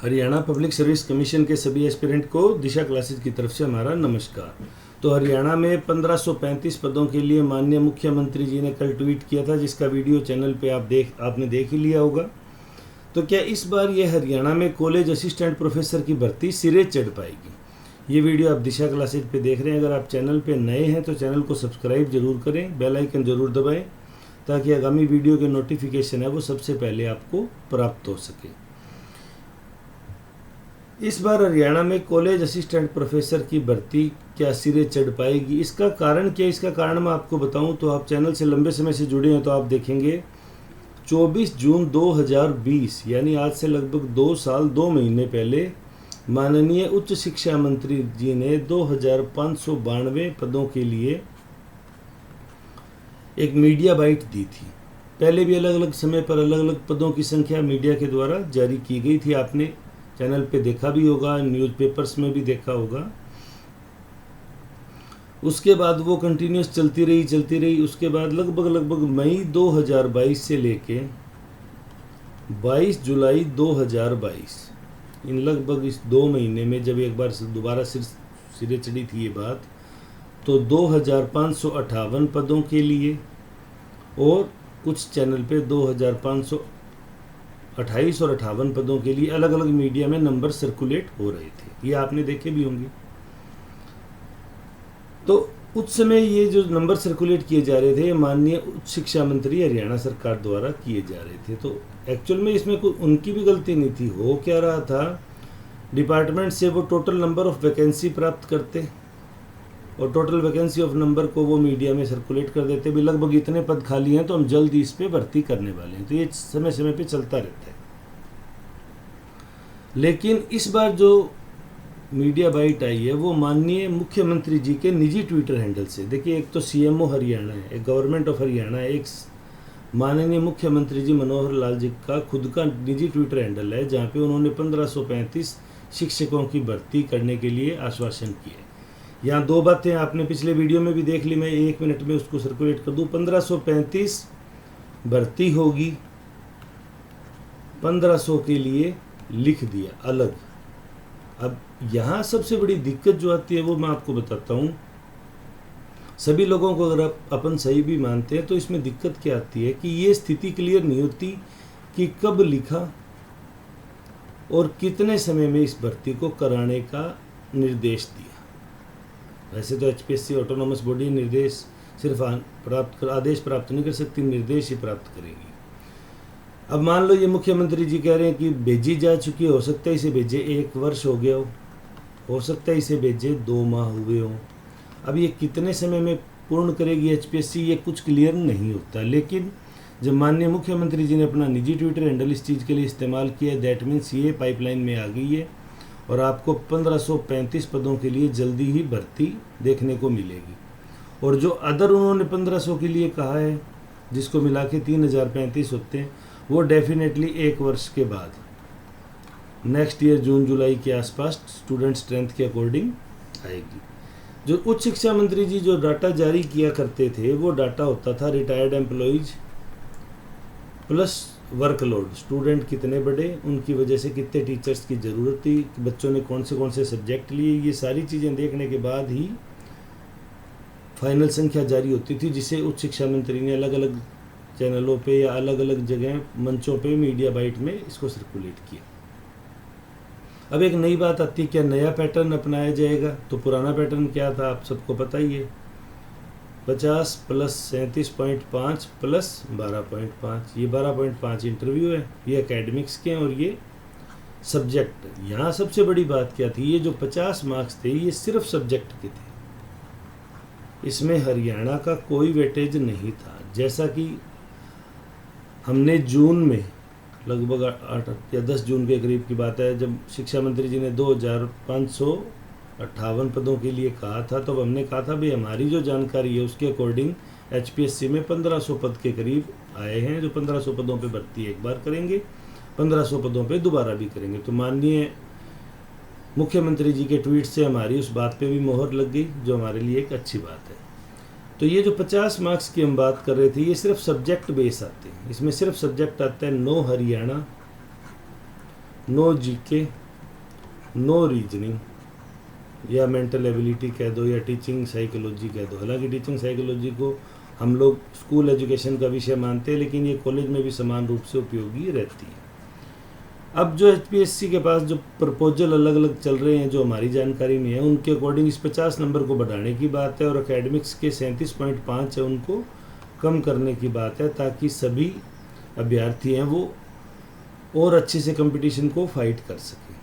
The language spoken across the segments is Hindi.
हरियाणा पब्लिक सर्विस कमीशन के सभी एस्पिरेंट को दिशा क्लासेज की तरफ से हमारा नमस्कार। तो हरियाणा में 1535 पदों के लिए माननीय मुख्यमंत्री जी ने कल ट्वीट किया था, जिसका वीडियो चैनल पे आपने देख ही लिया होगा। तो क्या इस बार ये हरियाणा में कॉलेज असिस्टेंट प्रोफेसर की भर्ती सिरे चढ़ पाएगी? ये वीडियो आप दिशा क्लासेज पे देख रहे हैं। अगर आप चैनल पे नए हैं तो चैनल को सब्सक्राइब जरूर करें, बेल आइकन जरूर दबाएं, ताकि आगामी वीडियो के नोटिफिकेशन है वो सबसे पहले आपको प्राप्त हो सके। इस बार हरियाणा में कॉलेज असिस्टेंट प्रोफेसर की भर्ती क्या सिरे चढ़ पाएगी? इसका कारण क्या? इसका कारण मैं आपको बताऊं तो आप चैनल से लंबे समय से जुड़े हैं तो आप देखेंगे 24 जून 2020 यानी आज से लगभग 2 साल 2 महीने पहले माननीय उच्च शिक्षा मंत्री जी ने 2592 पदों के लिए एक मीडिया बाइट दी थी। पहले भी अलग अलग समय पर अलग अलग पदों की संख्या मीडिया के द्वारा जारी की गई थी। आपने चैनल पे देखा भी होगा, न्यूज़पेपर्स में भी देखा होगा। उसके बाद वो कंटिन्यूस चलती रही। उसके बाद लगभग मई 2022 से लेके 22 जुलाई 2022 इन लगभग इस 2 महीने में जब एक बार दोबारा सिरे चढ़ी थी ये बात, तो 2558 पदों के लिए और कुछ चैनल पे 2528 और 58 पदों के लिए अलग अलग मीडिया में नंबर सर्कुलेट हो रहे थे। ये आपने देखे भी होंगे। तो उस समय ये जो नंबर सर्कुलेट किए जा रहे थे माननीय उच्च शिक्षा मंत्री हरियाणा सरकार द्वारा किए जा रहे थे। तो एक्चुअल में इसमें कोई उनकी भी गलती नहीं थी। हो क्या रहा था, डिपार्टमेंट से वो टोटल नंबर ऑफ वैकेंसी प्राप्त करते और टोटल वैकेंसी ऑफ नंबर को वो मीडिया में सर्कुलेट कर देते भी लगभग इतने पद खाली हैं तो हम जल्द ही इस पे भर्ती करने वाले हैं। तो ये समय समय पे चलता रहता है। लेकिन इस बार जो मीडिया बाइट आई है वो माननीय मुख्यमंत्री जी के निजी ट्विटर हैंडल से। देखिए, एक तो सीएमओ हरियाणा है, एक गवर्नमेंट ऑफ हरियाणा है, एक माननीय मुख्यमंत्री जी मनोहर लाल जी का खुद का निजी ट्विटर हैंडल है, जहाँ पे उन्होंने 1535 शिक्षकों की भर्ती करने के लिए आश्वासन किए। यहाँ 2 बातें आपने पिछले वीडियो में भी देख ली, मैं 1 मिनट में उसको सर्कुलेट कर दूँ। 1535 भर्ती होगी, 1500 के लिए लिख दिया अलग। अब यहाँ सबसे बड़ी दिक्कत जो आती है वो मैं आपको बताता हूँ। सभी लोगों को अगर अपन सही भी मानते हैं तो इसमें दिक्कत क्या आती है कि ये स्थिति क्लियर नहीं होती कि कब लिखा और कितने समय में इस भर्ती को कराने का निर्देश दिया। वैसे तो एचपीएससी ऑटोनॉमस बॉडी निर्देश सिर्फ आदेश प्राप्त नहीं कर सकती, निर्देश ही प्राप्त करेगी। अब मान लो ये मुख्यमंत्री जी कह रहे हैं कि भेजी जा चुकी है, हो सकता है इसे भेजे 1 वर्ष हो गया हो सकता है इसे भेजे 2 माह हुए हो। अब ये कितने समय में पूर्ण करेगी एचपीएससी, ये कुछ क्लियर नहीं होता। लेकिन जब माननीय मुख्यमंत्री जी ने अपना निजी ट्विटर हैंडल इस चीज़ के लिए इस्तेमाल किया, दैट मीन्स ये पाइपलाइन में आ गई है और आपको 1535 पदों के लिए जल्दी ही भर्ती देखने को मिलेगी। और जो अदर उन्होंने 1500 के लिए कहा है, जिसको मिला के 3035 होते हैं, वो डेफिनेटली 1 वर्ष के बाद नेक्स्ट ईयर जून जुलाई के आसपास स्टूडेंट स्ट्रेंथ के अकॉर्डिंग आएगी। जो उच्च शिक्षा मंत्री जी जो डाटा जारी किया करते थे वो डाटा होता था retired employees plus workload, student कितने बढ़े, उनकी वजह से कितने टीचर्स की ज़रूरत थी, बच्चों ने कौन से सब्जेक्ट लिए, ये सारी चीज़ें देखने के बाद ही फाइनल संख्या जारी होती थी, जिसे उच्च शिक्षा मंत्री ने अलग अलग चैनलों पे या अलग अलग जगह मंचों पे मीडिया बाइट में इसको सर्कुलेट किया। अब एक नई बात आती है, क्या नया पैटर्न अपनाया जाएगा? तो पुराना पैटर्न क्या था आप सबको पता ही है, 50 प्लस 37.5 प्लस 12.5। ये 12.5 इंटरव्यू है, ये एकेडमिक्स के हैं और ये सब्जेक्ट। यहाँ सबसे बड़ी बात क्या थी, ये जो 50 मार्क्स थे ये सिर्फ सब्जेक्ट के थे, इसमें हरियाणा का कोई वेटेज नहीं था। जैसा कि हमने जून में लगभग 8 या 10 जून के करीब की बात है, जब शिक्षा मंत्री जी ने 2558 पदों के लिए कहा था, तो हमने कहा था भाई हमारी जो जानकारी है उसके अकॉर्डिंग एचपीएससी में 1500 पद के करीब आए हैं, जो 1500 पदों पे भर्ती एक बार करेंगे, 1500 पदों पे दोबारा भी करेंगे। तो माननीय मुख्यमंत्री जी के ट्वीट से हमारी उस बात पे भी मोहर लग गई, जो हमारे लिए एक अच्छी बात है। तो ये जो 50 मार्क्स की हम बात कर रहे थे ये सिर्फ सब्जेक्ट बेस आते हैं, इसमें सिर्फ सब्जेक्ट आता है no Haryana, no GK, no reasoning, या मेंटल एबिलिटी कह दो, या टीचिंग साइकोलॉजी कह दो। हालांकि टीचिंग साइकोलॉजी को हम लोग स्कूल एजुकेशन का विषय मानते हैं, लेकिन ये कॉलेज में भी समान रूप से उपयोगी रहती है। अब जो एचपीएससी के पास जो प्रपोजल अलग अलग चल रहे हैं, जो हमारी जानकारी में है, उनके अकॉर्डिंग इस 50 नंबर को बढ़ाने की बात है, और एकेडमिक्स के 37.5 है उनको कम करने की बात है, ताकि सभी अभ्यर्थी हैं वो और अच्छे से कंपटीशन को फाइट कर सकें।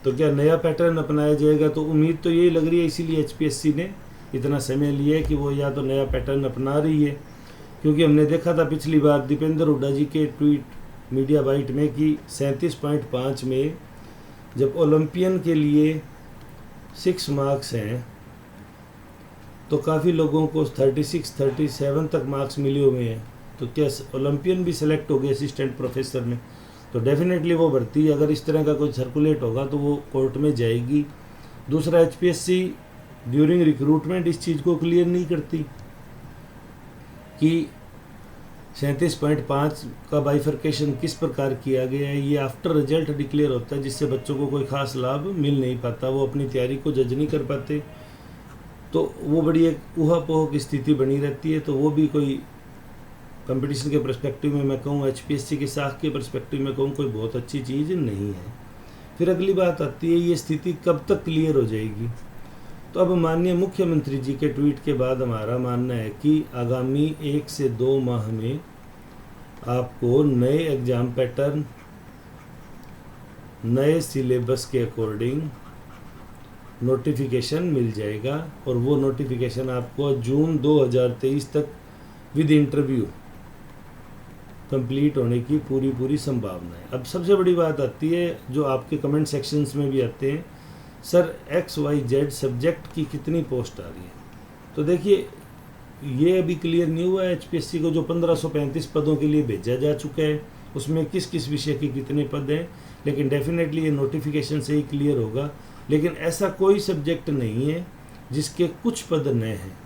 तो क्या नया पैटर्न अपनाया जाएगा? तो उम्मीद तो यही लग रही है, इसीलिए एचपीएससी ने इतना समय लिया है कि वो या तो नया पैटर्न अपना रही है, क्योंकि हमने देखा था पिछली बार दीपेंद्र हुड्डा जी के ट्वीट मीडिया बाइट में कि 37.5 में जब ओलंपियन के लिए 6 मार्क्स हैं तो काफ़ी लोगों को 36, 37 तक मार्क्स मिले हुए हैं। तो क्या ओलंपियन भी सिलेक्ट हो गए असिस्टेंट प्रोफेसर में? तो डेफिनेटली वो भर्ती, अगर इस तरह का कोई सर्कुलेट होगा तो वो कोर्ट में जाएगी। दूसरा, एचपीएससी ड्यूरिंग रिक्रूटमेंट इस चीज़ को क्लियर नहीं करती कि 37.5 का बाइफर्केशन किस प्रकार किया गया है। ये आफ्टर रिजल्ट डिक्लेयर होता है, जिससे बच्चों को कोई खास लाभ मिल नहीं पाता, वो अपनी तैयारी को जज नहीं कर पाते, तो वो बड़ी एक ऊहापोह की स्थिति बनी रहती है। तो वो भी कोई कंपटीशन के पर्सपेक्टिव में मैं कहूँ, एचपीएससी के साख के पर्सपेक्टिव में कहूँ, कोई बहुत अच्छी चीज़ नहीं है। फिर अगली बात आती है, ये स्थिति कब तक क्लियर हो जाएगी? तो अब माननीय मुख्यमंत्री जी के ट्वीट के बाद हमारा मानना है कि आगामी 1 से 2 माह में आपको नए एग्ज़ाम पैटर्न, नए सिलेबस के अकॉर्डिंग नोटिफिकेशन मिल जाएगा, और वो नोटिफिकेशन आपको जून 2023 तक विद इंटरव्यू कंप्लीट होने की पूरी संभावना है। अब सबसे बड़ी बात आती है, जो आपके कमेंट सेक्शंस में भी आते हैं, सर XYZ सब्जेक्ट की कितनी पोस्ट आ रही है? तो देखिए, ये अभी क्लियर नहीं हुआ है एचपीएससी को। जो 1535 पदों के लिए भेजा जा चुका है, उसमें किस किस विषय के कितने पद हैं, लेकिन डेफिनेटली ये नोटिफिकेशन से ही क्लियर होगा। लेकिन ऐसा कोई सब्जेक्ट नहीं है जिसके कुछ पद नए हैं।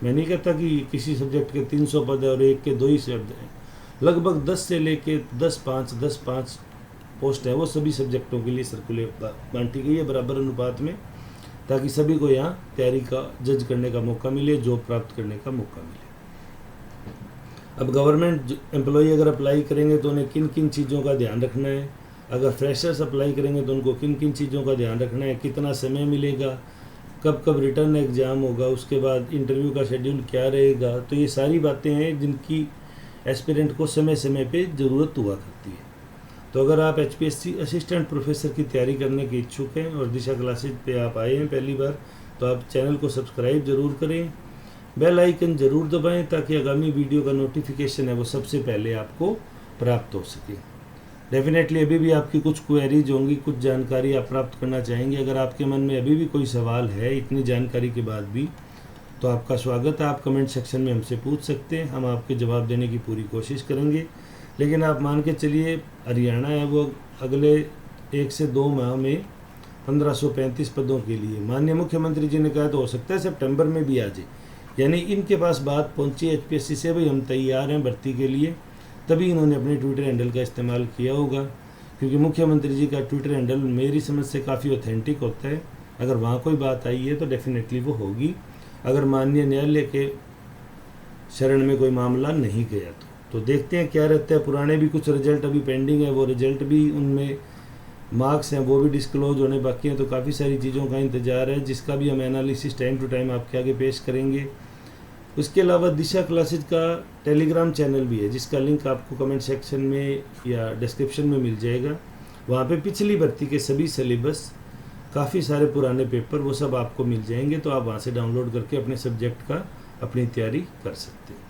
मैं नहीं कहता कि किसी सब्जेक्ट के 300 पद है और एक के 2 ही शब्द हैं। लगभग 10 से लेके 10-5 पोस्ट है, वो सभी सब्जेक्टों के लिए सर्कुलेट बांटी गई है बराबर अनुपात में, ताकि सभी को यहाँ तैयारी का जज करने का मौका मिले, जॉब प्राप्त करने का मौका मिले। अब गवर्नमेंट एम्प्लॉई अगर अप्लाई करेंगे तो उन्हें किन किन चीज़ों का ध्यान रखना है, अगर फ्रेशर्स अप्लाई करेंगे तो उनको किन किन चीज़ों का ध्यान रखना है, कितना समय मिलेगा, कब कब रिटर्न एग्ज़ाम होगा, उसके बाद इंटरव्यू का शेड्यूल क्या रहेगा। तो ये सारी बातें हैं जिनकी एस्पिरेंट को समय समय पे ज़रूरत हुआ करती है। तो अगर आप एचपीएससी असिस्टेंट प्रोफेसर की तैयारी करने के इच्छुक हैं और दिशा क्लासेज पे आप आए हैं पहली बार, तो आप चैनल को सब्सक्राइब ज़रूर करें, बेल आइकन ज़रूर दबाएं, ताकि आगामी वीडियो का नोटिफिकेशन है वो सबसे पहले आपको प्राप्त हो सके। डेफिनेटली अभी भी आपकी कुछ क्वेरीज होंगी, कुछ जानकारी आप प्राप्त करना चाहेंगे। अगर आपके मन में अभी भी कोई सवाल है इतनी जानकारी के बाद भी, तो आपका स्वागत है, आप कमेंट सेक्शन में हमसे पूछ सकते हैं, हम आपके जवाब देने की पूरी कोशिश करेंगे। लेकिन आप मान के चलिए, हरियाणा है वो अगले 1 से 2 माह में 1535 पदों के लिए माननीय मुख्यमंत्री जी ने कहा, तो हो सकता है सितंबर में भी आ जाए। यानी इनके पास बात पहुंची एचपीएससी से, भाई हम तैयार हैं भर्ती के लिए, तभी इन्होंने अपने ट्विटर हैंडल का इस्तेमाल किया होगा। क्योंकि मुख्यमंत्री जी का ट्विटर हैंडल मेरी समझ से काफ़ी ऑथेंटिक होता है। अगर वहाँ कोई बात आई है तो डेफिनेटली वो होगी, अगर माननीय न्यायालय के शरण में कोई मामला नहीं गया तो देखते हैं क्या रहता है। पुराने भी कुछ रिजल्ट अभी पेंडिंग है, वो रिजल्ट भी, उनमें मार्क्स हैं वो भी डिस्क्लोज होने बाकी हैं। तो काफ़ी सारी चीज़ों का इंतजार है, जिसका भी हम एनालिसिस टाइम टू टाइम आपके आगे पेश करेंगे। उसके अलावा दिशा क्लासेज का टेलीग्राम चैनल भी है, जिसका लिंक आपको कमेंट सेक्शन में या डिस्क्रिप्शन में मिल जाएगा। वहाँ पे पिछली भर्ती के सभी सिलेबस, काफ़ी सारे पुराने पेपर, वो सब आपको मिल जाएंगे। तो आप वहाँ से डाउनलोड करके अपने सब्जेक्ट का अपनी तैयारी कर सकते हैं।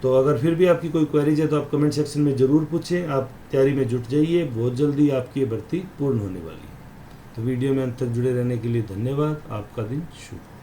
तो अगर फिर भी आपकी कोई क्वेरीज है तो आप कमेंट सेक्शन में ज़रूर पूछें। आप तैयारी में जुट जाइए, बहुत जल्दी आपकी ये भर्ती पूर्ण होने वाली है। तो वीडियो में अंत तक जुड़े रहने के लिए धन्यवाद। आपका दिन शुभ।